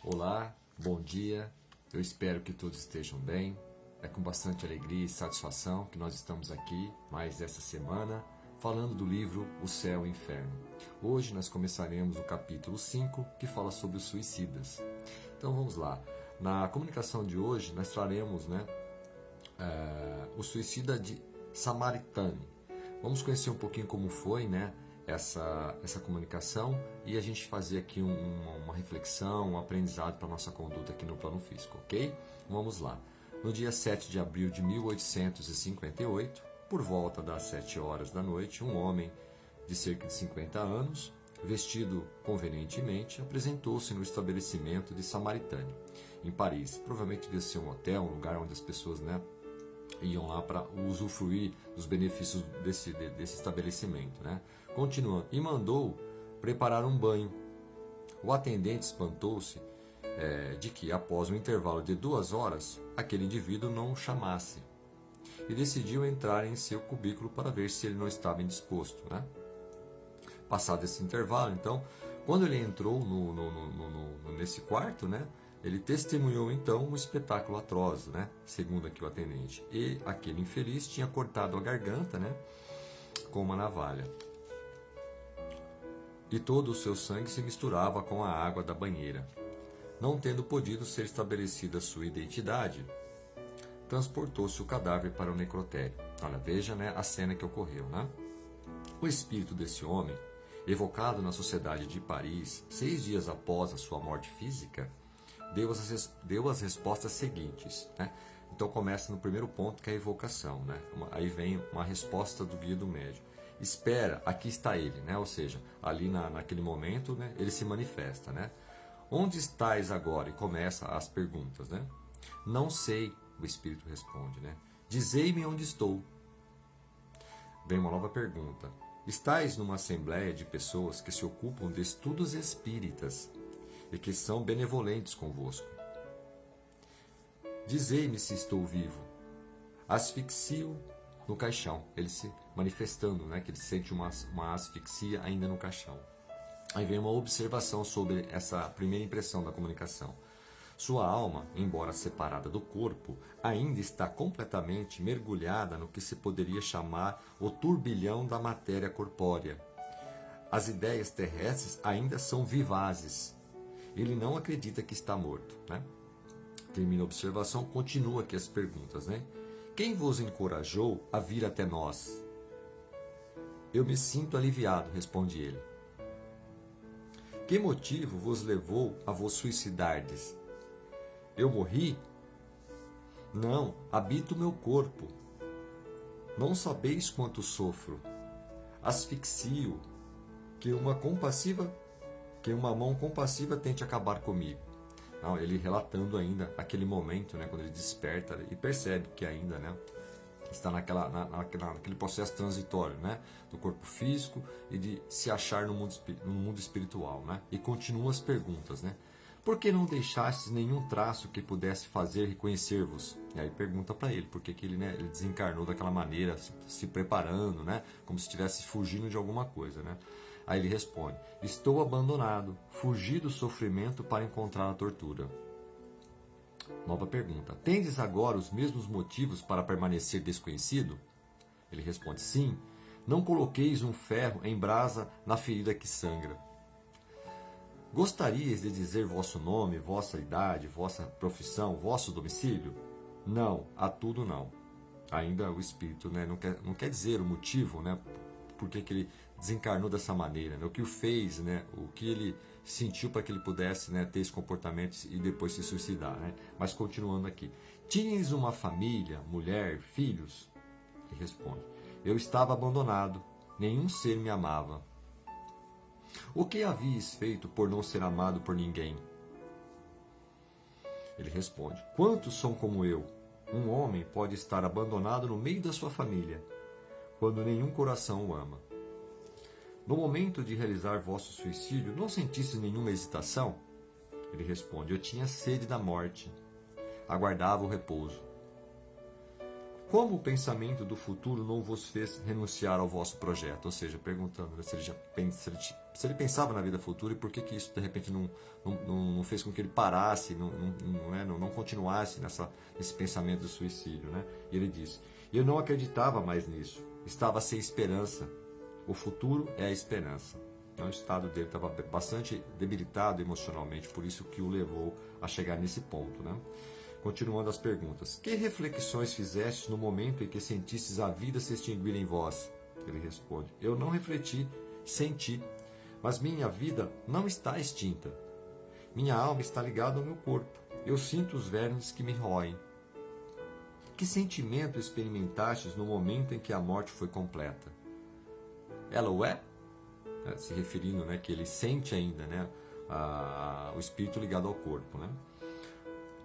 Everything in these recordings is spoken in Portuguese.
Olá, bom dia, eu espero que todos estejam bem. É com bastante alegria e satisfação que nós estamos aqui, mais essa semana, falando do livro O Céu e o Inferno. Hoje nós começaremos o capítulo 5, que fala sobre os suicidas. Então vamos lá. Na comunicação de hoje nós traremos o suicida de Samaritane. Vamos conhecer um pouquinho como foi, essa comunicação e a gente fazer aqui uma reflexão, um aprendizado para a nossa conduta aqui no plano físico, ok? Vamos lá. No dia 7 de abril de 1858, por volta das 7 horas da noite, um homem de cerca de 50 anos, vestido convenientemente, apresentou-se no estabelecimento de Samaritane, em Paris. Provavelmente devia ser um hotel, um lugar onde as pessoas iam lá para usufruir dos benefícios desse estabelecimento. Continuando, e mandou preparar um banho. O atendente espantou-se de que, após um intervalo de 2 horas, aquele indivíduo não o chamasse e decidiu entrar em seu cubículo para ver se ele não estava indisposto. Passado esse intervalo, então, quando ele entrou nesse quarto, ele testemunhou então um espetáculo atroz, segundo aqui o atendente. E aquele infeliz tinha cortado a garganta, com uma navalha. E todo o seu sangue se misturava com a água da banheira. Não tendo podido ser estabelecida sua identidade, transportou-se o cadáver para o necrotério. Olha, veja a cena que ocorreu. O espírito desse homem, evocado na sociedade de Paris 6 dias após a sua morte física, deu as respostas seguintes. Então começa no primeiro ponto, que é a evocação. Aí vem uma resposta do guia do médium. Espera, aqui está ele, ou seja, ali naquele momento ele se manifesta. Onde estás agora? E começa as perguntas. Não sei, o espírito responde. Dizei-me onde estou. Vem uma nova pergunta. Estais numa assembleia de pessoas que se ocupam de estudos espíritas e que são benevolentes convosco. Dizei-me se estou vivo. Asfixio no caixão. Ele se manifestando, que ele sente uma asfixia ainda no caixão. Aí vem uma observação sobre essa primeira impressão da comunicação. Sua alma, embora separada do corpo, ainda está completamente mergulhada no que se poderia chamar o turbilhão da matéria corpórea. As ideias terrestres ainda são vivazes. Ele não acredita que está morto. Termina a observação, continua aqui as perguntas. Quem vos encorajou a vir até nós? Eu me sinto aliviado, responde ele. Que motivo vos levou a vos suicidardes? Eu morri? Não, habito o meu corpo. Não sabeis quanto sofro. Asfixio, que uma mão compassiva tente acabar comigo. Não, ele relatando ainda aquele momento, quando ele desperta e percebe que ainda está naquele processo transitório, do corpo físico e de se achar no mundo espiritual. E continua as perguntas. Por que não deixastes nenhum traço que pudesse fazer reconhecer-vos? E aí pergunta para ele, por que ele desencarnou daquela maneira, se preparando, como se estivesse fugindo de alguma coisa. Aí ele responde, estou abandonado, fugi do sofrimento para encontrar a tortura. Nova pergunta, tendes agora os mesmos motivos para permanecer desconhecido? Ele responde, sim, não coloqueis um ferro em brasa na ferida que sangra. Gostarias de dizer vosso nome, vossa idade, vossa profissão, vosso domicílio? Não, a tudo não. Ainda o espírito não quer dizer o motivo, por que ele desencarnou dessa maneira, o que o fez, o que ele sentiu para que ele pudesse ter esse comportamento e depois se suicidar. Mas continuando aqui. Tinhas uma família, mulher, filhos? Ele responde. Eu estava abandonado, nenhum ser me amava. O que havias feito por não ser amado por ninguém? Ele responde, quantos são como eu? Um homem pode estar abandonado no meio da sua família, quando nenhum coração o ama. No momento de realizar vosso suicídio, não sentiste nenhuma hesitação? Ele responde, eu tinha sede da morte, aguardava o repouso. Como o pensamento do futuro não vos fez renunciar ao vosso projeto? Ou seja, perguntando, né, se ele pensava na vida futura e por que isso de repente não fez com que ele parasse, não continuasse nesse pensamento do suicídio. Né? E ele disse, eu não acreditava mais nisso, estava sem esperança. O futuro é a esperança. Então, o estado dele estava bastante debilitado emocionalmente, por isso que o levou a chegar nesse ponto. Né? Continuando as perguntas. Que reflexões fizestes no momento em que sentistes a vida se extinguir em vós? Ele responde. Eu não refleti, senti, mas minha vida não está extinta. Minha alma está ligada ao meu corpo. Eu sinto os vermes que me roem. Que sentimento experimentastes no momento em que a morte foi completa? Ela o é? Se referindo, né, que ele sente ainda, né, o espírito ligado ao corpo. Né?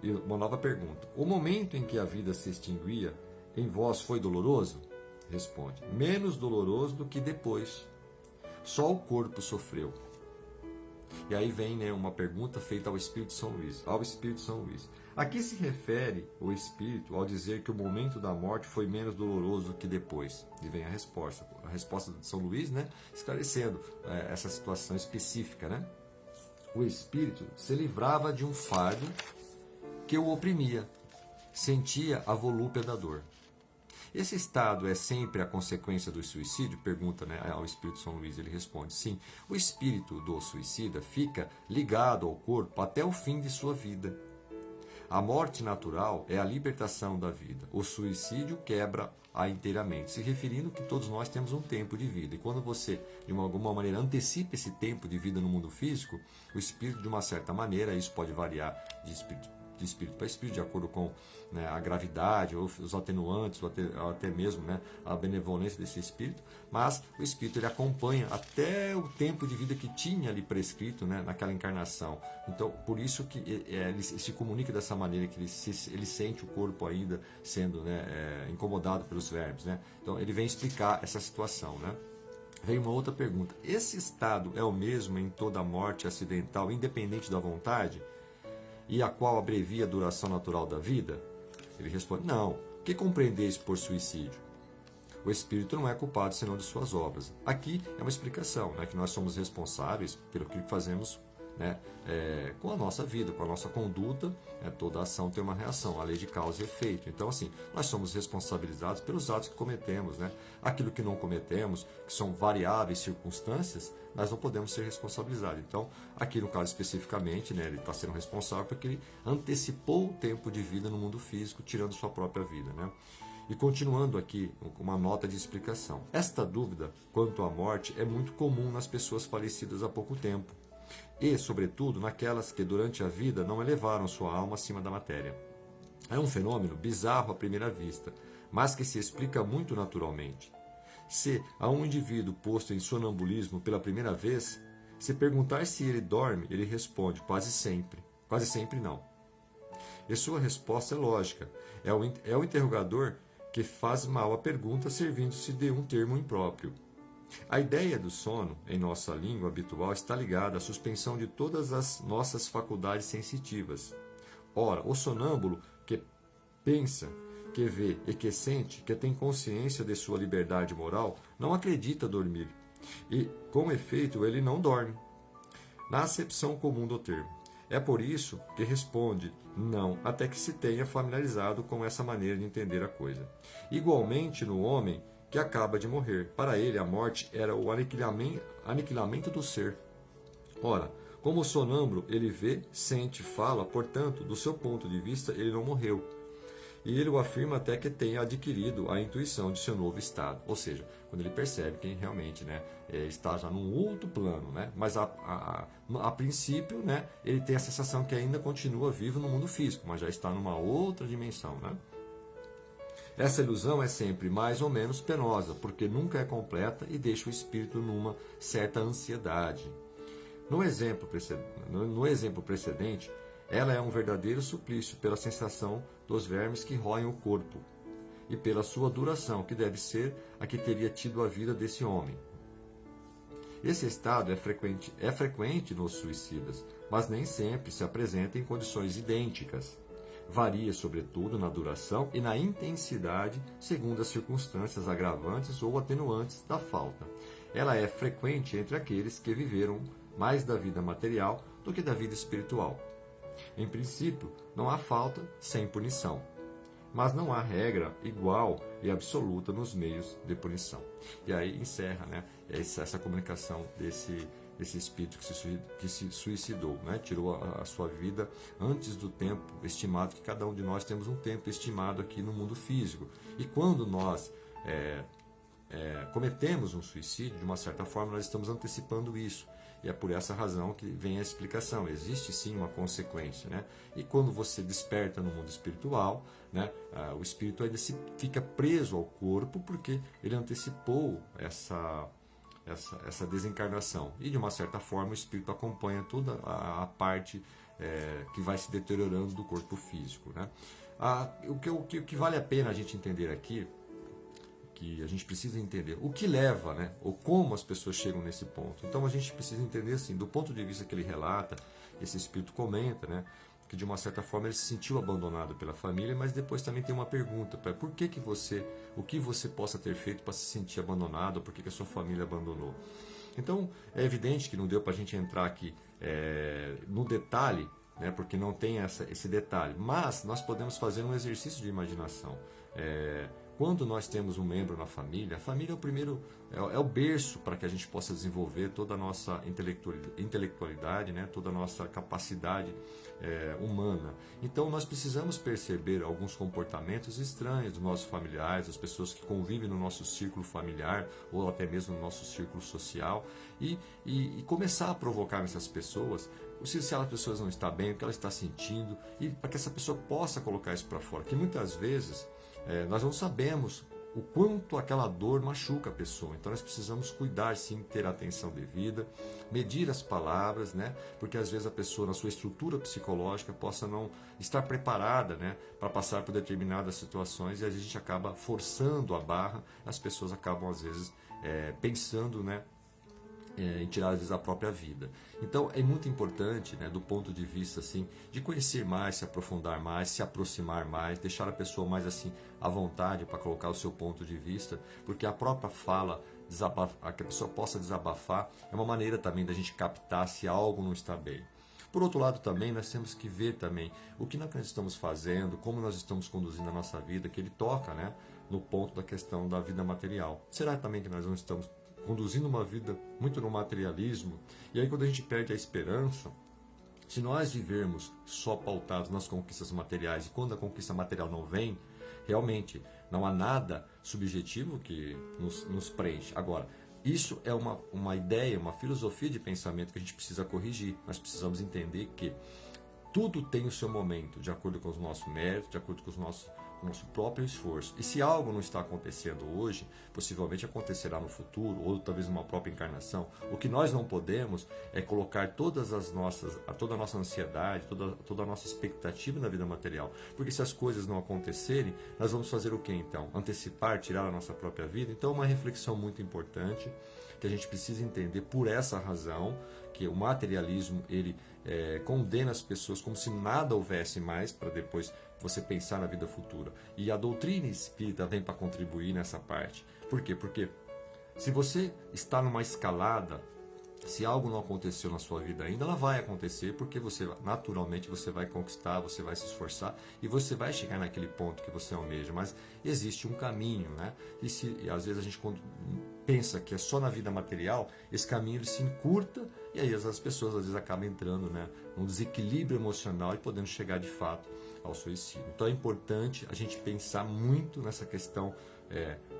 E uma nova pergunta. O momento em que a vida se extinguia em vós foi doloroso? Responde. Menos doloroso do que depois. Só o corpo sofreu. E aí vem, né, uma pergunta feita ao Espírito São Luís. Ao Espírito São Luís. A que se refere o Espírito ao dizer que o momento da morte foi menos doloroso do que depois? E vem a resposta de São Luís, né, esclarecendo essa situação específica. Né? O Espírito se livrava de um fardo que o oprimia, sentia a volúpia da dor. Esse estado é sempre a consequência do suicídio? Pergunta, né, ao Espírito São Luís. Ele responde, sim. O espírito do suicida fica ligado ao corpo até o fim de sua vida. A morte natural é a libertação da vida. O suicídio quebra-a inteiramente, se referindo que todos nós temos um tempo de vida. E quando você, de alguma maneira, antecipa esse tempo de vida no mundo físico, o espírito, de uma certa maneira, isso pode variar de espírito para espírito, de acordo com, né, a gravidade, ou os atenuantes, ou até mesmo, né, a benevolência desse espírito, mas o espírito ele acompanha até o tempo de vida que tinha ali prescrito, né, naquela encarnação. Então, por isso que ele se comunica dessa maneira, que ele sente o corpo ainda sendo, né, incomodado pelos vermes. Né? Então, ele vem explicar essa situação. Né? Vem uma outra pergunta. Esse estado é o mesmo em toda morte acidental, independente da vontade? E a qual abrevia a duração natural da vida? Ele responde, não. O que compreendeis por suicídio? O espírito não é culpado senão de suas obras. Aqui é uma explicação, né, que nós somos responsáveis pelo que fazemos, né, com a nossa vida, com a nossa conduta. Toda ação tem uma reação, a lei de causa e efeito. Então, assim, nós somos responsabilizados pelos atos que cometemos. Né? Aquilo que não cometemos, que são variáveis circunstâncias, nós não podemos ser responsabilizados. Então, aqui no caso especificamente, né, ele está sendo responsável porque ele antecipou o tempo de vida no mundo físico, tirando sua própria vida. Né? E continuando aqui, uma nota de explicação. Esta dúvida quanto à morte é muito comum nas pessoas falecidas há pouco tempo. E, sobretudo, naquelas que durante a vida não elevaram sua alma acima da matéria. É um fenômeno bizarro à primeira vista, mas que se explica muito naturalmente. Se a um indivíduo posto em sonambulismo pela primeira vez, se perguntar se ele dorme, ele responde quase sempre. Quase sempre não. E sua resposta é lógica. É o interrogador que faz mal a pergunta servindo-se de um termo impróprio. A ideia do sono, em nossa língua habitual, está ligada à suspensão de todas as nossas faculdades sensitivas. Ora, o sonâmbulo que pensa, que vê e que sente, que tem consciência de sua liberdade moral, não acredita dormir. E, com efeito, ele não dorme, na acepção comum do termo. É por isso que responde não, até que se tenha familiarizado com essa maneira de entender a coisa. Igualmente no homem que acaba de morrer. Para ele, a morte era o aniquilamento do ser. Ora, como sonâmbulo, ele vê, sente, fala, portanto, do seu ponto de vista, ele não morreu. E ele o afirma até que tenha adquirido a intuição de seu novo estado. Ou seja, quando ele percebe que realmente, né, está já num outro plano. Né, mas a princípio, né, ele tem a sensação que ainda continua vivo no mundo físico, mas já está numa outra dimensão. Né? Essa ilusão é sempre mais ou menos penosa, porque nunca é completa e deixa o espírito numa certa ansiedade. No exemplo precedente, ela é um verdadeiro suplício pela sensação dos vermes que roem o corpo e pela sua duração, que deve ser a que teria tido a vida desse homem. Esse estado é frequente nos suicidas, mas nem sempre se apresenta em condições idênticas. Varia, sobretudo, na duração e na intensidade, segundo as circunstâncias agravantes ou atenuantes da falta. Ela é frequente entre aqueles que viveram mais da vida material do que da vida espiritual. Em princípio, não há falta sem punição, mas não há regra igual e absoluta nos meios de punição. E aí encerra, né, essa comunicação desse espírito que se suicidou, né? Tirou a sua vida antes do tempo estimado, que cada um de nós temos um tempo estimado aqui no mundo físico. E quando nós cometemos um suicídio, de uma certa forma, nós estamos antecipando isso. E é por essa razão que vem a explicação. Existe sim uma consequência, né? E quando você desperta no mundo espiritual, né, o espírito ainda fica preso ao corpo porque ele antecipou essa desencarnação. E de uma certa forma o espírito acompanha toda a parte que vai se deteriorando do corpo físico, né? O que vale a pena a gente entender aqui, que a gente precisa entender o que leva, né, ou como as pessoas chegam nesse ponto. Então a gente precisa entender assim, do ponto de vista que ele relata, esse espírito comenta, né, que de uma certa forma ele se sentiu abandonado pela família, mas depois também tem uma pergunta, por que o que você possa ter feito para se sentir abandonado, ou por que a sua família abandonou. Então é evidente que não deu para a gente entrar aqui no detalhe, né, porque não tem esse detalhe, mas nós podemos fazer um exercício de imaginação. Quando nós temos um membro na família, a família é o primeiro, é o berço para que a gente possa desenvolver toda a nossa intelectualidade, né? Toda a nossa capacidade humana. Então nós precisamos perceber alguns comportamentos estranhos dos nossos familiares, das pessoas que convivem no nosso círculo familiar ou até mesmo no nosso círculo social e começar a provocar nessas pessoas se a pessoa não está bem, o que ela está sentindo, e para que essa pessoa possa colocar isso para fora, que muitas vezes nós não sabemos o quanto aquela dor machuca a pessoa. Então nós precisamos cuidar, sim, ter a atenção devida, medir as palavras, né? Porque às vezes a pessoa, na sua estrutura psicológica, possa não estar preparada, né, para passar por determinadas situações, e a gente acaba forçando a barra, as pessoas acabam às vezes pensando, né, em tirar às vezes a própria vida. Então é muito importante, né, do ponto de vista assim, de conhecer mais, se aprofundar mais, se aproximar mais, deixar a pessoa mais assim à vontade para colocar o seu ponto de vista, porque a própria fala, que a pessoa possa desabafar, é uma maneira também da gente captar se algo não está bem. Por outro lado também, nós temos que ver também o que nós estamos fazendo, como nós estamos conduzindo a nossa vida, que ele toca, né, no ponto da questão da vida material. Será também que nós não estamos conduzindo uma vida muito no materialismo? E aí quando a gente perde a esperança, se nós vivermos só pautados nas conquistas materiais, e quando a conquista material não vem, realmente não há nada subjetivo que nos preenche. Agora, isso é uma ideia, uma filosofia de pensamento que a gente precisa corrigir. Nós precisamos entender que tudo tem o seu momento, de acordo com os nossos méritos, de acordo com o nosso próprio esforço. E se algo não está acontecendo hoje, possivelmente acontecerá no futuro, ou talvez numa própria encarnação. O que nós não podemos é colocar toda a nossa ansiedade, toda a nossa expectativa na vida material. Porque se as coisas não acontecerem, nós vamos fazer o que então? Antecipar, tirar a nossa própria vida? Então é uma reflexão muito importante, que a gente precisa entender por essa razão, que o materialismo, ele condena as pessoas como se nada houvesse mais para depois você pensar na vida futura. E a doutrina espírita vem para contribuir nessa parte. Por quê? Porque se você está numa escalada, se algo não aconteceu na sua vida ainda, ela vai acontecer, porque naturalmente você vai conquistar, você vai se esforçar e você vai chegar naquele ponto que você almeja. Mas existe um caminho, né? E às vezes a gente, quando pensa que é só na vida material, esse caminho ele se encurta, e aí as pessoas às vezes acabam entrando, né, num desequilíbrio emocional e podendo chegar de fato ao suicídio. Então é importante a gente pensar muito nessa questão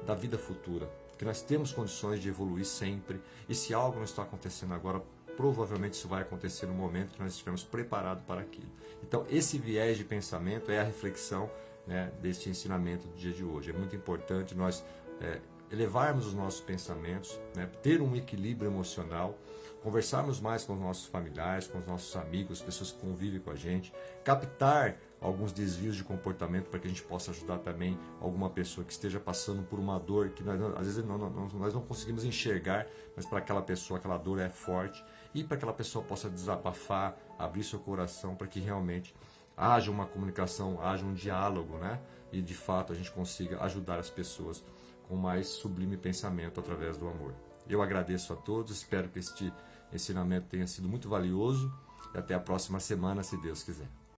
da vida futura, que nós temos condições de evoluir sempre, e se algo não está acontecendo agora, provavelmente isso vai acontecer no momento que nós estivermos preparados para aquilo. Então esse viés de pensamento é a reflexão, né, deste ensinamento do dia de hoje. É muito importante nós elevarmos os nossos pensamentos, né, ter um equilíbrio emocional, conversarmos mais com os nossos familiares, com os nossos amigos, pessoas que convivem com a gente, captar alguns desvios de comportamento para que a gente possa ajudar também alguma pessoa que esteja passando por uma dor que às vezes nós não conseguimos enxergar, mas para aquela pessoa aquela dor é forte, e para que aquela pessoa possa desabafar, abrir seu coração para que realmente haja uma comunicação, haja um diálogo, né? E de fato a gente consiga ajudar as pessoas com mais sublime pensamento através do amor. Eu agradeço a todos, espero que este ensinamento tenha sido muito valioso e até a próxima semana, se Deus quiser.